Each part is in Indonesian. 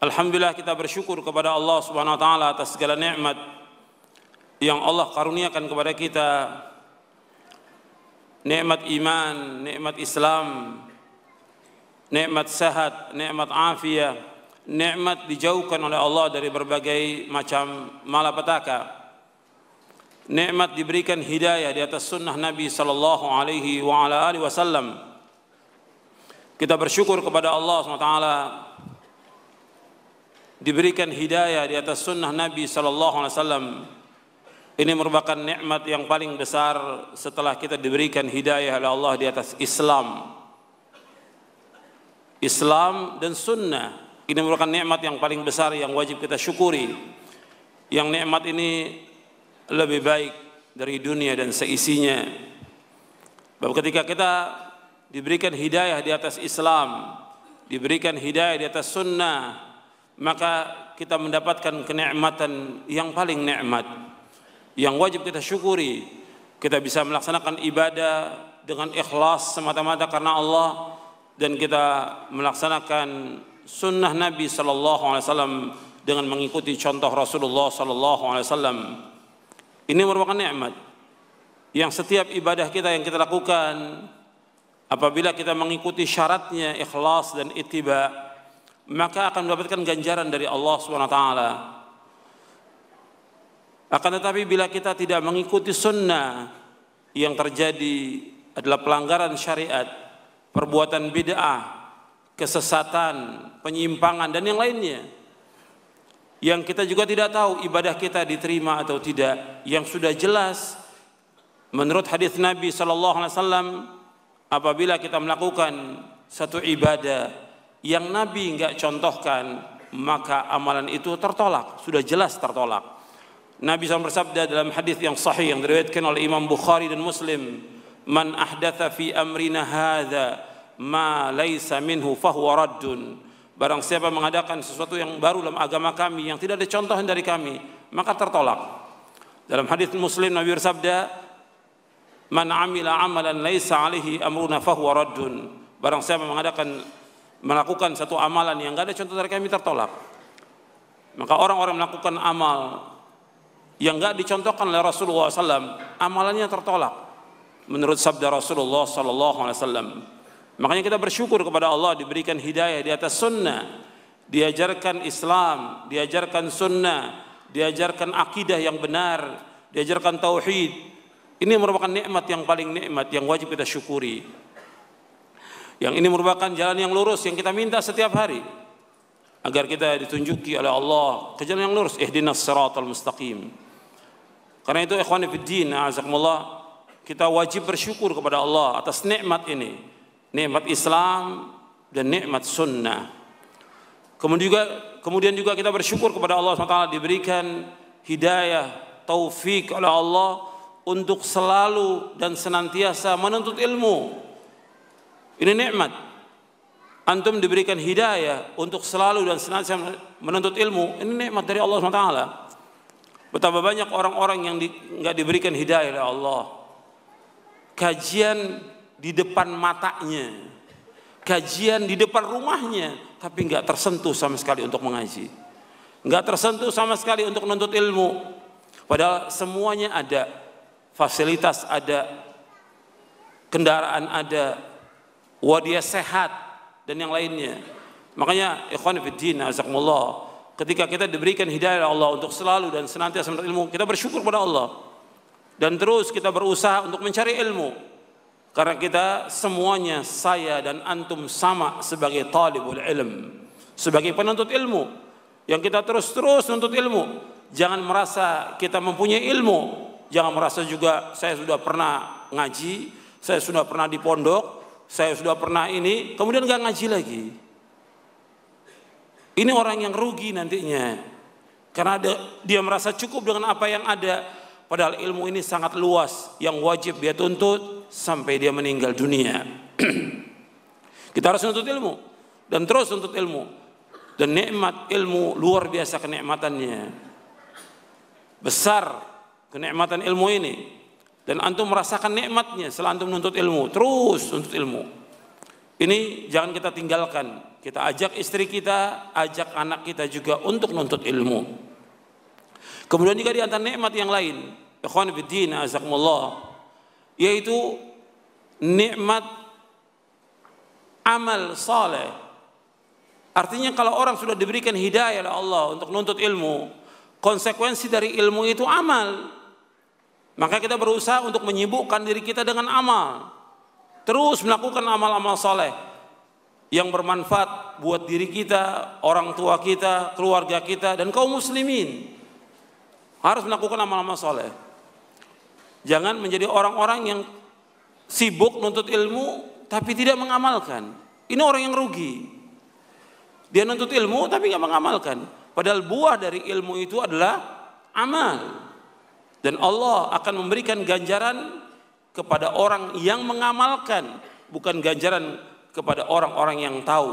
Alhamdulillah kita bersyukur kepada Allah Subhanahu wa taala atas segala nikmat yang Allah karuniakan kepada kita. Nikmat iman, nikmat Islam, nikmat sehat, nikmat afiat, nikmat dijauhkan oleh Allah dari berbagai macam malapetaka. Nikmat diberikan hidayah di atas sunnah Nabi sallallahu alaihi wa ala alihi wasallam. Kita bersyukur kepada Allah SWT diberikan hidayah di atas sunnah Nabi sallallahu alaihi wasallam. Ini merupakan nikmat yang paling besar setelah kita diberikan hidayah oleh Allah di atas Islam. Islam dan sunnah. Ini merupakan nikmat yang paling besar yang wajib kita syukuri. Yang nikmat ini lebih baik dari dunia dan seisinya. Bahwa ketika kita diberikan hidayah di atas Islam, diberikan hidayah di atas sunnah, maka kita mendapatkan kenikmatan yang paling nikmat, yang wajib kita syukuri. Kita bisa melaksanakan ibadah dengan ikhlas semata-mata karena Allah, dan kita melaksanakan sunnah Nabi sallallahu alaihi wasallam dengan mengikuti contoh Rasulullah sallallahu alaihi wasallam. Ini merupakan nikmat yang setiap ibadah kita yang kita lakukan, apabila kita mengikuti syaratnya ikhlas dan ittiba, maka akan mendapatkan ganjaran dari Allah Subhanahu wa taala. Akan tetapi bila kita tidak mengikuti sunnah, yang terjadi adalah pelanggaran syariat, perbuatan bid'ah, kesesatan, penyimpangan dan yang lainnya, yang kita juga tidak tahu ibadah kita diterima atau tidak. Yang sudah jelas menurut hadis Nabi sallallahu alaihi wasallam, apabila kita melakukan satu ibadah yang Nabi enggak contohkan, maka amalan itu tertolak, sudah jelas tertolak. Nabi SAW bersabda dalam hadis yang sahih yang diriwayatkan oleh Imam Bukhari dan Muslim, "Man ahdatha fi amrina hadza ma laisa minhu fahuwa raddun." Barang siapa mengadakan sesuatu yang baru dalam agama kami yang tidak dicontohkan dari kami, maka tertolak. Dalam hadis Muslim Nabi bersabda, "Man amila amalan laisa alaihi amruna fahuwa raddun." Barang siapa melakukan satu amalan yang enggak ada contoh dari kami, tertolak. Maka orang-orang melakukan amal yang enggak dicontohkan oleh Rasulullah SAW, amalannya tertolak menurut sabda Rasulullah SAW. Makanya kita bersyukur kepada Allah diberikan hidayah di atas sunnah, diajarkan Islam, diajarkan sunnah, diajarkan akidah yang benar, diajarkan tauhid. Ini merupakan nikmat yang paling nikmat yang wajib kita syukuri. Yang ini merupakan jalan yang lurus yang kita minta setiap hari, agar kita ditunjuki oleh Allah ke jalan yang lurus. Ihdinas siratal mustaqim. Karena itu ikhwani fiddin, azakumullah, kita wajib bersyukur kepada Allah atas nikmat ini, nikmat Islam dan nikmat sunnah. Kemudian juga kita bersyukur kepada Allah SWT diberikan hidayah, taufik oleh Allah untuk selalu dan senantiasa menuntut ilmu. Ini nikmat. Antum diberikan hidayah untuk selalu dan senantiasa menuntut ilmu. Ini nikmat dari Allah SWT. Betapa banyak orang-orang yang enggak diberikan hidayah oleh Allah. Kajian di depan matanya, kajian di depan rumahnya, tapi enggak tersentuh sama sekali untuk mengaji, enggak tersentuh sama sekali untuk menuntut ilmu. Padahal semuanya ada, fasilitas ada, kendaraan ada, wadia sehat dan yang lainnya. Makanya ikhwan fiddin azakumullah, ketika kita diberikan hidayah oleh Allah untuk selalu dan senantiasa menuntut ilmu, kita bersyukur pada Allah dan terus kita berusaha untuk mencari ilmu. Karena kita semuanya, saya dan antum sama sebagai talibul ilm, sebagai penuntut ilmu, yang kita terus menuntut ilmu. Jangan merasa kita mempunyai ilmu, jangan merasa juga saya sudah pernah ngaji, saya sudah pernah di pondok, saya sudah pernah ini, kemudian nggak ngaji lagi. Ini orang yang rugi nantinya, karena dia merasa cukup dengan apa yang ada. Padahal ilmu ini sangat luas, yang wajib dia tuntut sampai dia meninggal dunia. Kita harus menuntut ilmu dan terus menuntut ilmu. Dan nikmat ilmu luar biasa kenikmatannya, besar kenikmatan ilmu ini. Dan antum merasakan nikmatnya setelah antum menuntut ilmu, terus menuntut ilmu. Ini jangan kita tinggalkan. Kita ajak istri kita, ajak anak kita juga untuk menuntut ilmu. Kemudian juga di antara nikmat yang lain, ikhwan fillah azakumullah, yaitu nikmat amal saleh. Artinya kalau orang sudah diberikan hidayah oleh Allah untuk menuntut ilmu, konsekuensi dari ilmu itu amal. Maka kita berusaha untuk menyibukkan diri kita dengan amal. Terus melakukan amal-amal saleh yang bermanfaat buat diri kita, orang tua kita, keluarga kita, dan kaum muslimin. Harus melakukan amal-amal saleh. Jangan menjadi orang-orang yang sibuk nuntut ilmu tapi tidak mengamalkan. Ini orang yang rugi. Dia nuntut ilmu tapi nggak mengamalkan. Padahal buah dari ilmu itu adalah amal. Dan Allah akan memberikan ganjaran kepada orang yang mengamalkan, bukan ganjaran kepada orang-orang yang tahu.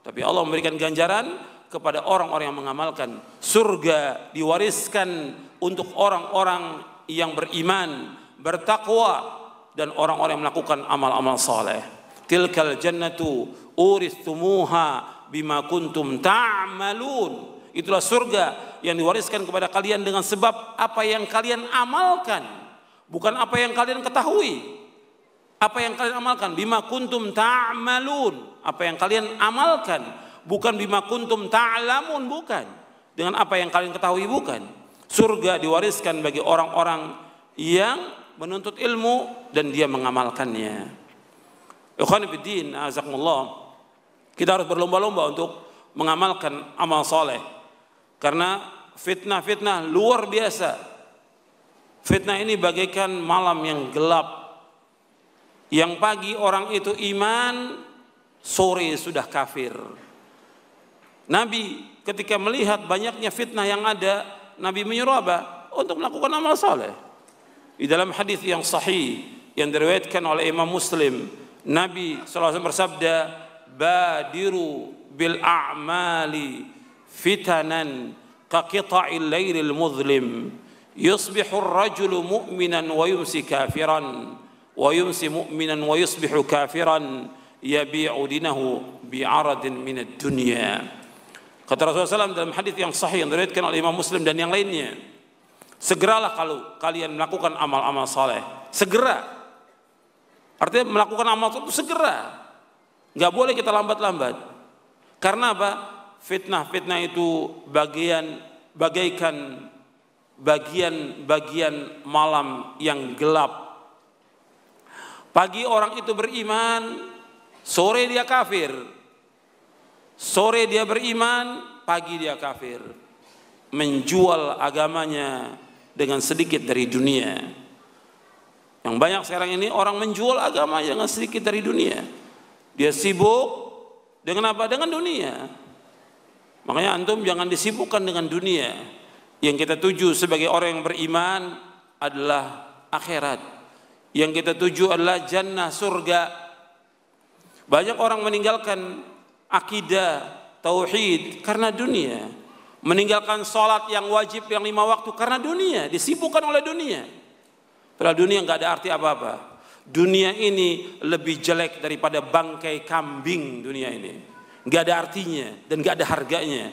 Tapi Allah memberikan ganjaran kepada orang-orang yang mengamalkan. Surga diwariskan untuk orang-orang yang beriman, bertakwa, dan orang-orang yang melakukan amal-amal saleh. Tilkal jannatu uristumuha bima kuntum ta'malun. Itulah surga yang diwariskan kepada kalian dengan sebab apa yang kalian amalkan. Bukan apa yang kalian ketahui. Apa yang kalian amalkan. Bima kuntum ta'malun. Apa yang kalian amalkan. Bukan bima kuntum ta'lamun. Bukan. Dengan apa yang kalian ketahui. Bukan. Surga diwariskan bagi orang-orang yang menuntut ilmu dan dia mengamalkannya. Ikhwan fillah azakumullah. Kita harus berlomba-lomba untuk mengamalkan amal soleh. Karena fitnah-fitnah luar biasa. Fitnah ini bagaikan malam yang gelap. Yang pagi orang itu iman, sore sudah kafir. Nabi ketika melihat banyaknya fitnah yang ada, Nabi menyuruh apa? Untuk melakukan amal saleh. Di dalam hadis yang sahih yang diriwayatkan oleh Imam Muslim, Nabi SAW bersabda, "Badiru bil a'mali fitanan ka qita'il lailil muzlim." Yusbihu ar-rajulu mu'minan wa yumsi kafiran wa yumsi mu'minan wa yusbihu kafiran yabi'u dinahu bi'aradin minad dunya. Kata Rasulullah SAW dalam hadis yang sahih yang diriwayatkan oleh Imam Muslim dan yang lainnya, segeralah kalau kalian melakukan amal-amal saleh. Segera. Artinya melakukan amal itu segera. Enggak boleh kita lambat-lambat. Karena apa? Fitnah-fitnah itu bagaikan bagian malam yang gelap. Pagi orang itu beriman, sore dia kafir. Sore dia beriman, pagi dia kafir. Menjual agamanya dengan sedikit dari dunia. Yang banyak sekarang ini orang menjual agamanya dengan sedikit dari dunia. Dia sibuk dengan apa? Dengan dunia. Makanya antum jangan disibukkan dengan dunia. Yang kita tuju sebagai orang yang beriman adalah akhirat. Yang kita tuju adalah jannah, surga. Banyak orang meninggalkan akidah, tauhid karena dunia. Meninggalkan sholat yang wajib yang 5 waktu karena dunia. Disibukkan oleh dunia. Padahal dunia nggak ada arti apa-apa. Dunia ini lebih jelek daripada bangkai kambing dunia ini. Nggak ada artinya dan nggak ada harganya.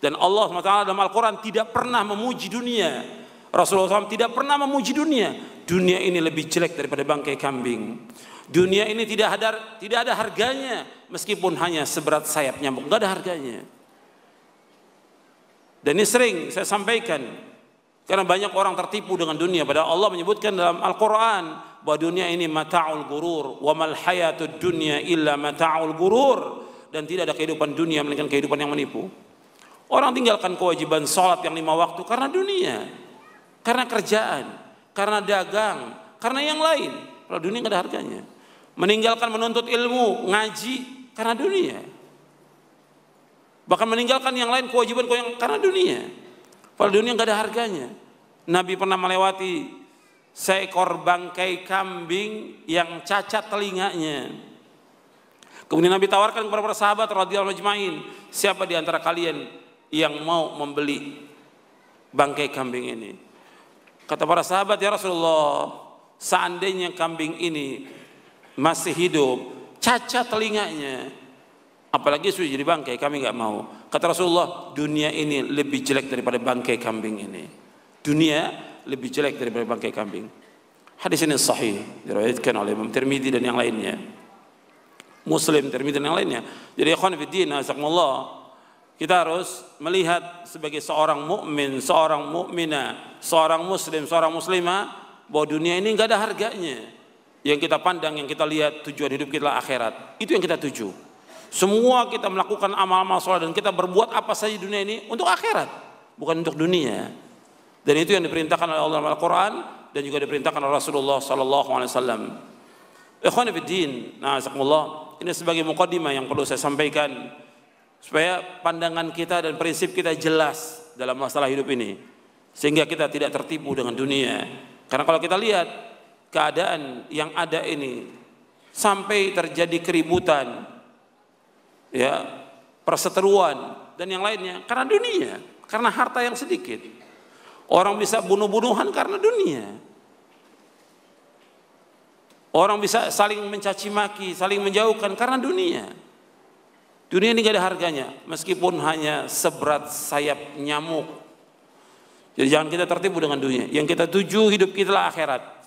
Dan Allah SWT dalam Al-Quran tidak pernah memuji dunia. Rasulullah SAW tidak pernah memuji dunia. Dunia ini lebih jelek daripada bangkai kambing. Dunia ini tidak ada harganya. Meskipun hanya seberat sayap nyamuk. Tidak ada harganya. Dan ini sering saya sampaikan. Karena banyak orang tertipu dengan dunia. Padahal Allah menyebutkan dalam Al-Quran bahwa dunia ini mata'ul gurur. Wa mal hayatud dunya illa mata'ul gurur. Dan tidak ada kehidupan dunia melainkan kehidupan yang menipu. Orang tinggalkan kewajiban sholat yang 5 waktu karena dunia, karena kerjaan, karena dagang, karena yang lain. Kalau dunia nggak ada harganya. Meninggalkan menuntut ilmu, ngaji karena dunia. Bahkan meninggalkan yang lain kewajiban karena dunia. Kalau dunia nggak ada harganya. Nabi pernah melewati seekor bangkai kambing yang cacat telinganya. Kemudian Nabi tawarkan kepada para sahabat radhiyallahu ajmain, siapa di antara kalian yang mau membeli bangkai kambing ini? Kata para sahabat, ya Rasulullah, seandainya kambing ini masih hidup, cacat telinganya. Apalagi sudah jadi bangkai, kami nggak mau. Kata Rasulullah, dunia ini lebih jelek daripada bangkai kambing ini. Dunia lebih jelek daripada bangkai kambing. Hadis ini sahih, diriwayatkan oleh Imam Tirmidzi dan yang lainnya. Muslim, Tirmidzi dan yang lainnya. Jadi ikhwan fillah, azakumullah, kita harus melihat sebagai seorang mukmin, seorang mukminah, seorang muslim, seorang muslimah, bahwa dunia ini nggak ada harganya. Yang kita pandang, yang kita lihat, tujuan hidup kita akhirat. Itu yang kita tuju. Semua kita melakukan amal-amal soleh dan kita berbuat apa saja di dunia ini untuk akhirat, bukan untuk dunia. Dan itu yang diperintahkan oleh Allah dalam Al-Quran dan juga diperintahkan oleh Rasulullah sallallahu alaihi wasallam. Ikhwan fillah, na'azakumullah, ini sebagai muqaddimah yang perlu saya sampaikan supaya pandangan kita dan prinsip kita jelas dalam masalah hidup ini, sehingga kita tidak tertipu dengan dunia. Karena kalau kita lihat keadaan yang ada ini sampai terjadi keributan, ya, perseteruan dan yang lainnya karena dunia, karena harta yang sedikit. Orang bisa bunuh-bunuhan karena dunia. Orang bisa saling mencaci maki, saling menjauhkan karena dunia. Dunia ini gak ada harganya, meskipun hanya seberat sayap nyamuk. Jadi jangan kita tertipu dengan dunia. Yang kita tuju hidup kita lah akhirat.